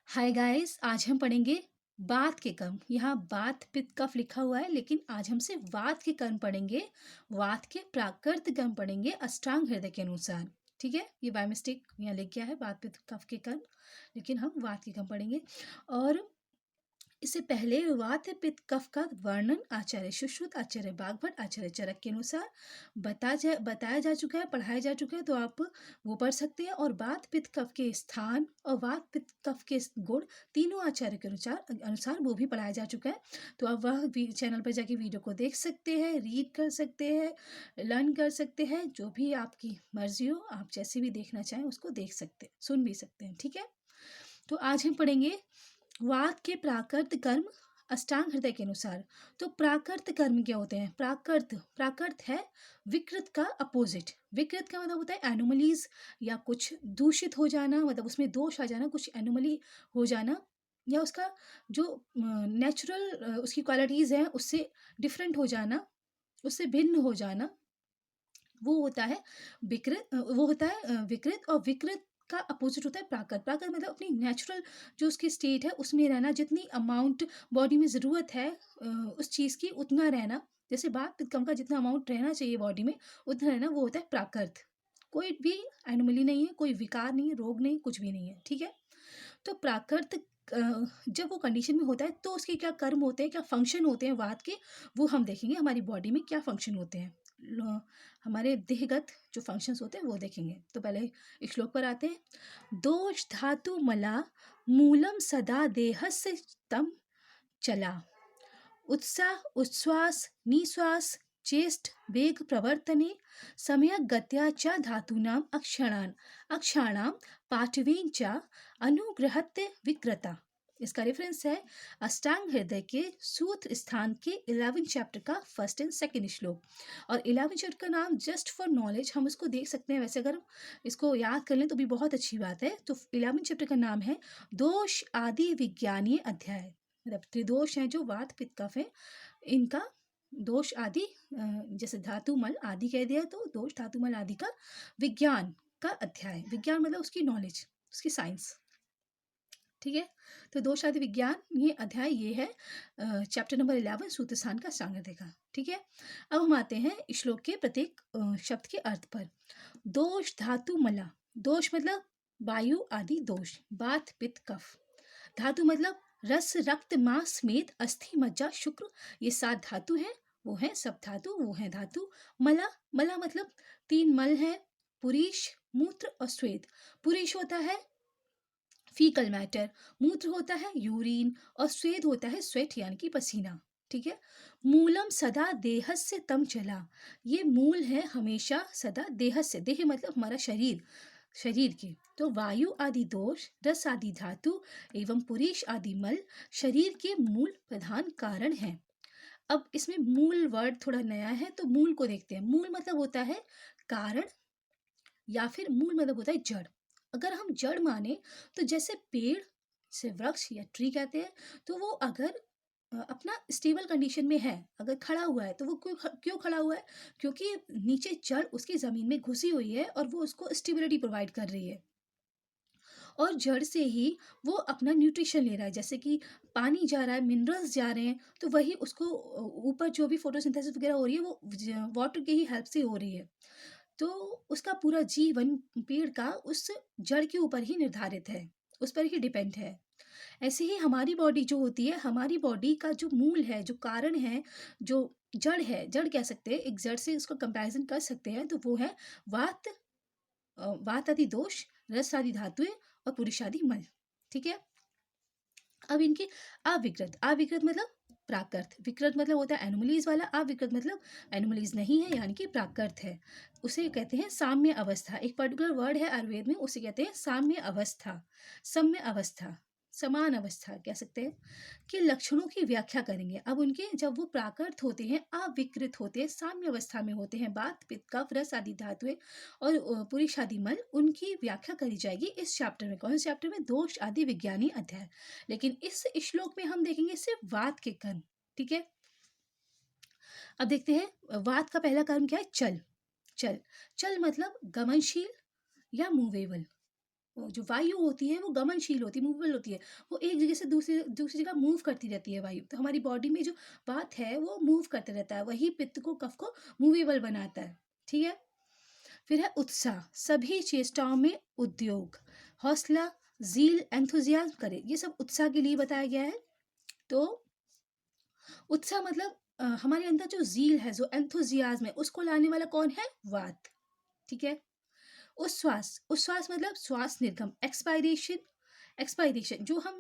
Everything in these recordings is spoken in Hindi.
हाय गाइस, आज हम पढ़ेंगे वात के कर्म। यहाँ वात पित्त कफ लिखा हुआ है, लेकिन आज हम सिर्फ वात के कर्म पढ़ेंगे। वात के प्राकृत कर्म पढ़ेंगे अष्टांग हृदय के अनुसार। ठीक है, ये बाय मिस्टेक यहाँ लिख गया है वात पित्त कफ के कर्म, लेकिन हम वात के कर्म पढ़ेंगे। और इससे पहले वात पित्त कफ का वर्णन आचार्य सुश्रुत, आचार्य बागभट्ट, आचार्य चरक के अनुसार बताया जा चुका है, पढ़ाया जा चुका है, तो आप वो पढ़ सकते हैं। और वात पित्त कफ के स्थान और वात पित्त कफ के गुण तीनों आचार्य के अनुसार वो भी पढ़ाया जा चुका है। तो आप वह चैनल पर जाके वीडियो को देख सकते हैं, रीड कर सकते हैं, लर्न कर सकते हैं। जो भी आपकी मर्जी हो, आप जैसे भी देखना चाहें उसको देख सकते हैं, सुन भी सकते हैं। ठीक है, तो आज हम पढ़ेंगे वात के प्राकृत कर्म अष्टांग हृदय के अनुसार। तो प्राकृत कर्म क्या होते हैं? प्राकृत है विकृत का अपोजिट। विकृत का मतलब होता है एनोमलीज या कुछ दूषित हो जाना, मतलब उसमें दोष आ जाना, कुछ एनोमली हो जाना, या उसका जो नेचुरल उसकी क्वालिटीज हैं उससे डिफरेंट हो जाना, उससे भिन्न हो जाना, वो होता है विकृत। वो होता है विकृत। और विकृत का अपोजिट होता है प्राकृत। प्राकृत मतलब अपनी नेचुरल जो उसकी स्टेट है उसमें रहना, जितनी अमाउंट बॉडी में ज़रूरत है उस चीज़ की उतना रहना। जैसे बात कम का जितना अमाउंट रहना चाहिए बॉडी में उतना रहना, वो होता है प्राकृत। कोई भी एनोमली नहीं है, कोई विकार नहीं है, रोग नहीं, कुछ भी नहीं है। ठीक है, तो प्राकृत जब वो कंडीशन में होता है तो उसके क्या कर्म होते हैं, क्या फंक्शन होते हैं वात के, वो हम देखेंगे। हमारी बॉडी में क्या फंक्शन होते हैं, हमारे देहगत जो फंक्शंस होते हैं वो देखेंगे। तो पहले इस श्लोक पर आते हैं। दोष धातु मला मूलम सदा देहस्य तम चला, उत्साह उच्छ्वास निश्वास चेष्ट वेग प्रवर्तने सम्यक गत्या च धातूनाम अक्षाणाम पाठवेन च अनुग्रहत्य विक्रता। इसका रेफरेंस है अष्टांग हृदय के सूत्र स्थान के 11 चैप्टर का फर्स्ट एंड सेकंड श्लोक। और 11 चैप्टर का नाम जस्ट फॉर नॉलेज हम इसको देख सकते हैं, वैसे अगर इसको याद कर लें तो भी बहुत अच्छी बात है। तो 11 चैप्टर का नाम है दोष आदि विज्ञानीय अध्याय। मतलब त्रिदोष हैं जो वात पित्त कफ है, इनका दोष आदि जैसे धातु मल आदि कह दिया तो दोष धातु मल आदि का विज्ञान का अध्याय। विज्ञान मतलब उसकी नॉलेज, उसकी साइंस। ठीक है, तो दोष आदि विज्ञान ये अध्याय ये है चैप्टर नंबर 11 सूत्र स्थान का अष्टांग हृदय का। ठीक है, अब हम आते हैं श्लोक के प्रत्येक शब्द के अर्थ पर। दोष धातु मला, दोष मतलब वायु आदि दोष, वात पित्त कफ। धातु मतलब रस रक्त मांस मेद अस्थि मज्जा शुक्र, ये 7 धातु हैं, वो हैं सब धातु, वो हैं धातु। मला, मला मतलब 3 मल है, पुरीश, मूत्र और स्वेद। पुरीश होता है फीकल मैटर, मूत्र होता है यूरिन, और स्वेद होता है स्वेट यानी कि पसीना। ठीक है, मूलम सदा देहस्य तम चला, ये मूल है हमेशा सदा देहस्य, देह मतलब हमारा शरीर, शरीर के। तो वायु आदि दोष, रस आदि धातु एवं पुरीश आदि मल शरीर के मूल प्रधान कारण हैं। अब इसमें मूल वर्ड थोड़ा नया है, तो मूल को देखते हैं। मूल मतलब होता है कारण, या फिर मूल मतलब होता है जड़। अगर हम जड़ माने तो जैसे पेड़ से वृक्ष या ट्री कहते हैं, तो वो अगर अपना स्टेबल कंडीशन में है, अगर खड़ा हुआ है, तो वो क्यों खड़ा हुआ है? क्योंकि नीचे जड़ उसकी ज़मीन में घुसी हुई है और वो उसको स्टेबिलिटी प्रोवाइड कर रही है, और जड़ से ही वो अपना न्यूट्रिशन ले रहा है। जैसे कि पानी जा रहा है, मिनरल्स जा रहे हैं, तो वही उसको ऊपर जो भी फोटोसिंथेसिस वगैरह हो रही है वो वाटर की ही हेल्प से हो रही है। तो उसका पूरा जीवन पेड़ का उस जड़ के ऊपर ही निर्धारित है, उस पर ही डिपेंड है। ऐसे ही हमारी बॉडी जो होती है, हमारी बॉडी का जो मूल है, जो कारण है, जो जड़ है, जड़ कह सकते हैं, एक जड़ से उसका कंपैरिजन कर सकते हैं, तो वो है वात, वात आदि दोष, रस आदि धातुएं और पुरुष आदि मल। ठीक है, अब इनके अविकृत, अविकृत मतलब प्राकृत, विकृत मतलब होता है एनोमलीज वाला, अविकृत मतलब एनोमलीज नहीं है यानी कि प्राकृत है। उसे कहते हैं साम्य अवस्था। एक पर्टिकुलर वर्ड है आयुर्वेद में, उसे कहते हैं साम्य अवस्था, सम्य अवस्था, समान अवस्था कह सकते हैं। के लक्षणों की व्याख्या करेंगे। अब उनके जब वो प्राकृत होते हैं, अविकृत होते हैं, साम्य अवस्था में होते हैं, बात पित्त कफ रस आदि धातुएं और पुरुष आदि मल, उनकी व्याख्या करी जाएगी इस चैप्टर में। कौन से चैप्टर में? दोष आदि विज्ञानी अध्याय। लेकिन इस श्लोक में हम देखेंगे सिर्फ वात के कर्म। ठीक है, अब देखते हैं वात का पहला कर्म क्या है? चल। चल, चल मतलब गमनशील या मूवेबल। जो वायु होती है वो गमनशील होती है, मूवेबल होती है। वो एक जगह से दूसरी दूसरी जगह मूव करती रहती है वायु। तो हमारी बॉडी में जो वात है वो मूव करते रहता है, वही पित्त को, कफ को मूवेबल बनाता है। ठीक है? फिर है उत्साह, सभी चेष्टाओं में उद्योग, हौसला, ज़ील, एंथुसियाज़्म करे। ये सब उत्साह के लिए बताया गया है। तो उत्साह मतलब हमारे अंदर जो ज़ील है, जो एंथुसियाज़्म है, उसको लाने वाला कौन है? वात। ठीक है? उच्छ्वास, उच्छ्वास मतलब श्वास निर्गम, एक्सपायरेशन, एक्सपायरेशन जो हम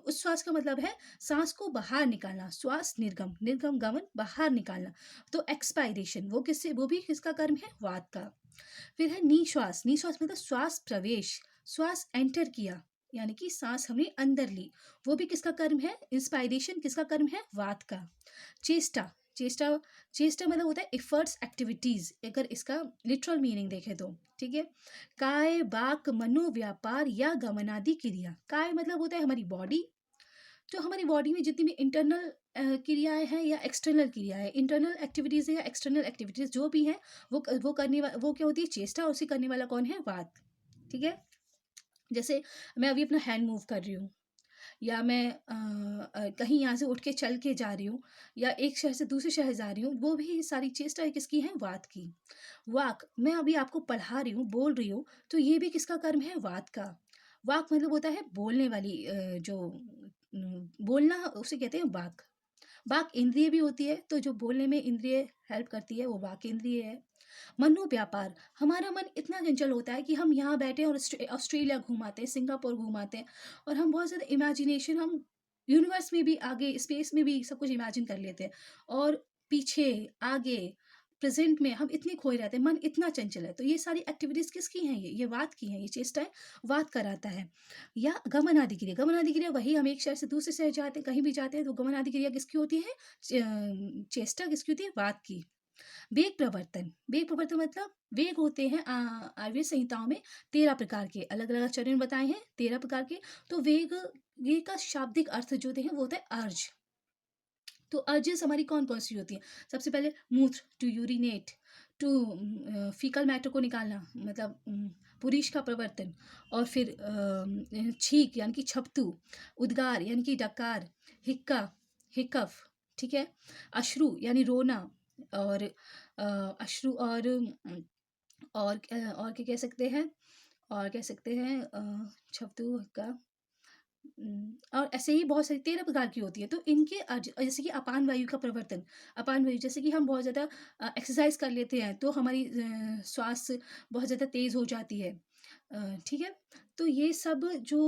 उच्छ्वास का मतलब है सांस को बाहर निकालना, श्वास निर्गम, निर्गम गमन बाहर निकालना। तो एक्सपायरेशन वो किससे, वो भी किसका कर्म है? वात का। फिर है निश्वास, निश्वास मतलब श्वास प्रवेश, श्वास एंटर किया, यानी कि सांस हमने अंदर ली, वो भी किसका कर्म है? इंस्पायरेशन किसका कर्म है? वात का। चेष्टा, चेष्टा, चेष्टा मतलब होता है एफर्ट्स, एक्टिविटीज, अगर इसका लिटरल मीनिंग देखें तो। ठीक है? काय, वाक, मनोव्यापार या गमनादि क्रिया। काय मतलब होता है हमारी बॉडी, जो हमारी बॉडी में जितनी भी इंटरनल क्रियाएं हैं या एक्सटर्नल क्रियाएं, इंटरनल एक्टिविटीज है या एक्सटर्नल एक्टिविटीज जो भी हैं, वो क्या होती है? चेष्टा, और उसे करने वाला कौन है? वात। ठीक है? जैसे मैं अभी अपना हैंड मूव कर रही हूँ, या मैं कहीं यहाँ से उठ के चल के जा रही हूँ, या एक शहर से दूसरे शहर जा रही हूँ, वो भी सारी चेष्टा किसकी है? वात की। वाक, मैं अभी आपको पढ़ा रही हूँ, बोल रही हूँ, तो ये भी किसका कर्म है? वात का। वाक मतलब होता है बोलने वाली, बोलना उसे कहते हैं वाक। वाक इंद्रिय भी होती है, तो जो बोलने में इंद्रिय हेल्प करती है वो वाक इंद्रिय है। मनोव्यापार, हमारा मन इतना चंचल होता है कि हम यहाँ बैठे और ऑस्ट्रेलिया घूमाते हैं, सिंगापुर घूमाते हैं, और हम बहुत ज़्यादा इमेजिनेशन, हम यूनिवर्स में भी, आगे स्पेस में भी सब कुछ इमेजिन कर लेते हैं, और पीछे, आगे, प्रेजेंट में हम इतने खोए रहते हैं, मन इतना चंचल है। तो ये सारी एक्टिविटीज किसकी हैं? ये वात की हैं, ये चेष्टाएं वात कराता है। या गमन आदि क्रिया, गमन आदि क्रिया वही, हम एक शहर से दूसरे शहर जाते हैं, कहीं भी जाते हैं, तो गमन आदि क्रिया किसकी होती है? चेष्टा किसकी होती है? वात की। वेग प्रवर्तन, वेग प्रवर्तन मतलब वेग होते हैं आयुर्वेद संहिताओं में 13 प्रकार के, अलग अलग आचार्यों ने बताए हैं 13 प्रकार के। तो वेग, ये का शाब्दिक अर्थ जो होते हैं वो होता है अर्ज। तो अर्जेस हमारी कौन कौन सी होती हैं? सबसे पहले मूत्र, to urinate, to faecal matter को निकालना, मतलब पुरीश का प्रवर्तन, और फिर छींक यानी कि छपतू, उद्गार यानी कि डकार, हिक्का, हिकफ, ठीक है, अश्रु यानी रोना, और अश्रु, और क्या कह सकते हैं? और कह सकते हैं छपतू, हिक्का, और ऐसे ही बहुत सारी 13 प्रकार की होती है। तो इनके जैसे कि अपान वायु का प्रवर्तन, अपान वायु जैसे कि हम बहुत ज़्यादा एक्सरसाइज कर लेते हैं, तो हमारी श्वास बहुत ज़्यादा तेज़ हो जाती है। ठीक है? तो ये सब जो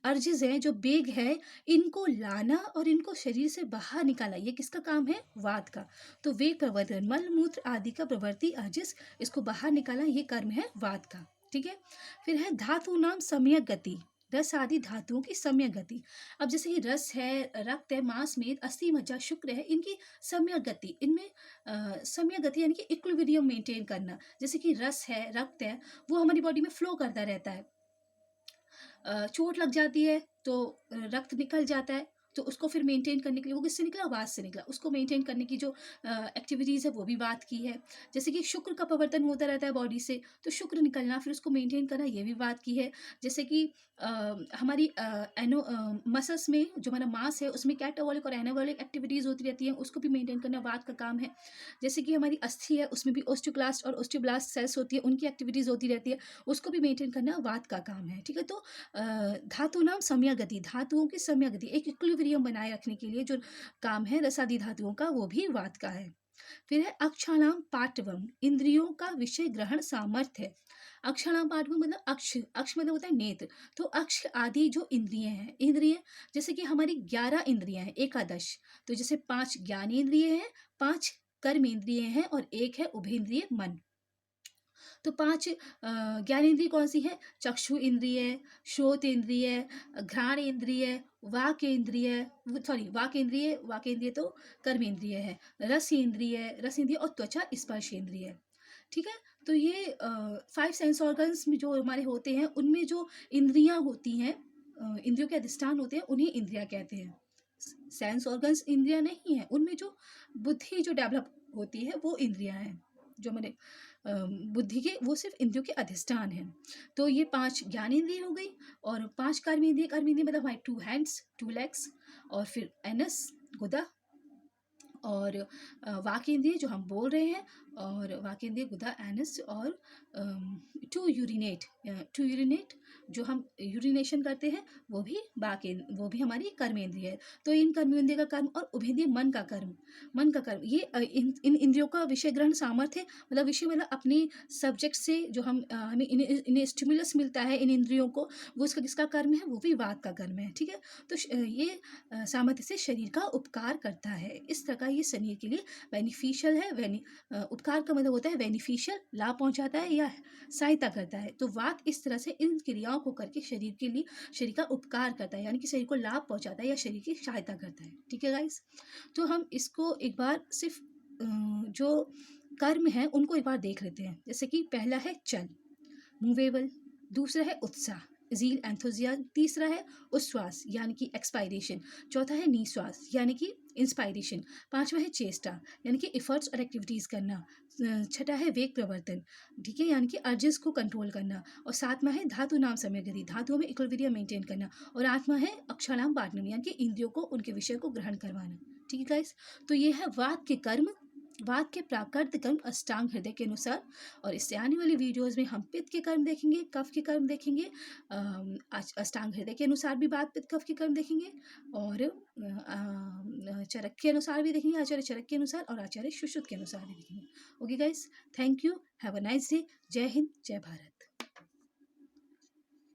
अर्जेज़ हैं, जो वेग है, इनको लाना और इनको शरीर से बाहर निकालना, ये किसका काम है? वात का। तो वेग प्रवर्तन, मल मूत्र आदि का प्रवृत्ति अर्जिस, इसको बाहर निकालना, ये कर्म है वात का। ठीक है? फिर है धातु नाम सम्यक गति, रस आदि धातुओं की सम्यक गति। अब जैसे कि रस है, रक्त है, मांस में अस्थि, मज्जा, शुक्र है, इनकी सम्यक गति, इनमें सम्यक गति यानी कि इक्विलिब्रियम मेंटेन करना। जैसे कि रस है, रक्त है, वो हमारी बॉडी में फ्लो करता रहता है। चोट लग जाती है तो रक्त निकल जाता है, तो उसको फिर मेंटेन करने के लिए, वो किससे निकला? वात से निकला, उसको मेंटेन करने की जो एक्टिविटीज़ है वो भी वात की है। जैसे कि शुक्र का प्रवर्तन होता रहता है बॉडी से, तो शुक्र निकलना फिर उसको मेंटेन करना, ये भी वात की है। जैसे कि हमारी मसल्स में जो हमारा मांस है उसमें कैटाबॉलिक और एनाबॉलिक एक्टिविटीज़ होती रहती हैं, उसको भी मेंटेन करना वात का काम है। जैसे कि हमारी अस्थि है, उसमें भी ओस्टियोक्लास्ट और ओस्टियोब्लास्ट सेल्स होती है, उनकी एक्टिविटीज़ होती रहती है, उसको भी मेंटेन करना वात का काम है। ठीक है? तो धातु नाम सम्यक गति, धातुओं की सम्यक गति, एक इक्विलिब्रियम बनाए रखने के लिए जो काम है रसादी धातुओं का, वो भी वात का है। फिर है अक्षाणाम पाटवम, इंद्रियों का विषय ग्रहण सामर्थ्य है। अक्षाणाम पाटवम मतलब अक्ष, अक्ष मतलब होता है नेत्र। तो अक्ष आदि जो इंद्रिय हैं, इंद्रिय जैसे कि हमारी 11 इंद्रियां हैं, एकादश। तो जैसे 5 ज्ञानेंद्रिय हैं, 5 कर्मेंद्रिय हैं, और 1 है उभेंद्रिय मन। तो 5 ज्ञानेंद्रिय कौन सी है? चक्षु इंद्रिय, श्रोत इंद्रिय, घ्राण इंद्रिय, वाक इंद्रिय, सॉरी वाक इंद्रिय, वाक इंद्रिय तो कर्मेंद्रिय है, रस इंद्रिय, रस इंद्रिय, और त्वचा स्पर्श इंद्रिय। ठीक है? तो ये 5 सेंस ऑर्गन्स में जो हमारे होते हैं, उनमें जो इंद्रियां होती हैं, इंद्रियों के अधिष्ठान होते हैं, उन्हें इंद्रिया कहते हैं। सेंस ऑर्गन्स इंद्रिया नहीं है, उनमें जो बुद्धि जो डेवलप होती है वो इंद्रियां हैं, जो हमारे बुद्धि के, वो सिर्फ इंद्रियों के अधिष्ठान हैं। तो ये 5 ज्ञानेंद्रिय हो गई, और 5 कर्मेंद्रिय। कर्मेंद्रिय मतलब हमारे 2 हैंड्स, 2 लेग्स, और फिर एनस, गुदा, और वाक इंद्रिय जो हम बोल रहे हैं, और वाक इंद्रिय, गुदा, एनस, और टू यूरिनेट जो हम यूरिनेशन करते हैं, वो भी वो भी हमारी कर्मेंद्रिय है। तो इन कर्मेंद्रिय का कर्म और उभेंद्रिय मन का कर्म, ये इन इंद्रियों का विषय ग्रहण सामर्थ्य, मतलब विषय मतलब अपने सब्जेक्ट से जो हमें इन्हें स्टिमुलस मिलता है इन इंद्रियों को, वो इसका किसका कर्म है, वो भी वाक का कर्म है। ठीक है, तो ये सामर्थ्य से शरीर का उपकार करता है। इस प्रकार ये शरीर के लिए बेनिफिशियल है। उपकार का मतलब होता है बेनिफिशियल, लाभ पहुंचाता है या सहायता करता है। तो वाक इस तरह से इन क्रियाओं को करके शरीर के लिए, शरीर का उपकार करता है, यानी कि शरीर को लाभ पहुंचाता है या शरीर की सहायता करता है। ठीक है गाइस, तो हम इसको एक बार सिर्फ जो कर्म है उनको एक बार देख लेते हैं। जैसे कि पहला है चल, मूवेबल, दूसरा है उत्साह, जील, एंथुजियाज्म, तीसरा है उच्छ्वास यानी कि एक्सपायरेशन, चौथा है निश्वास यानी कि इंस्पायरेशन, पांचवा है चेष्टा यानी कि इफर्ट्स और एक्टिविटीज करना, छठा है वेग प्रवर्तन, ठीक है, यानी कि अर्जेस को कंट्रोल करना, और सातवां है धातु नाम समय गति, धातुओं में इक्विलिब्रियम मेंटेन करना, और आठवां है अक्षराम पाठनम यानी कि इंद्रियों को उनके विषय को ग्रहण करवाना। ठीक है गाइस, तो ये है वाक के कर्म, वाक के प्राकृत कर्म अष्टांग हृदय के अनुसार। और इससे आने वाली वीडियोस में हम पित्त के कर्म देखेंगे, कफ के कर्म देखेंगे, अष्टांग हृदय के अनुसार भी बात पित्त कफ के कर्म देखेंगे, और चरक के अनुसार भी देखेंगे, आचार्य चरक के अनुसार, और आचार्य सुश्रुत के अनुसार भी देखेंगे। Okay guys, thank you, have a nice day, जय हिंद, जय भारत।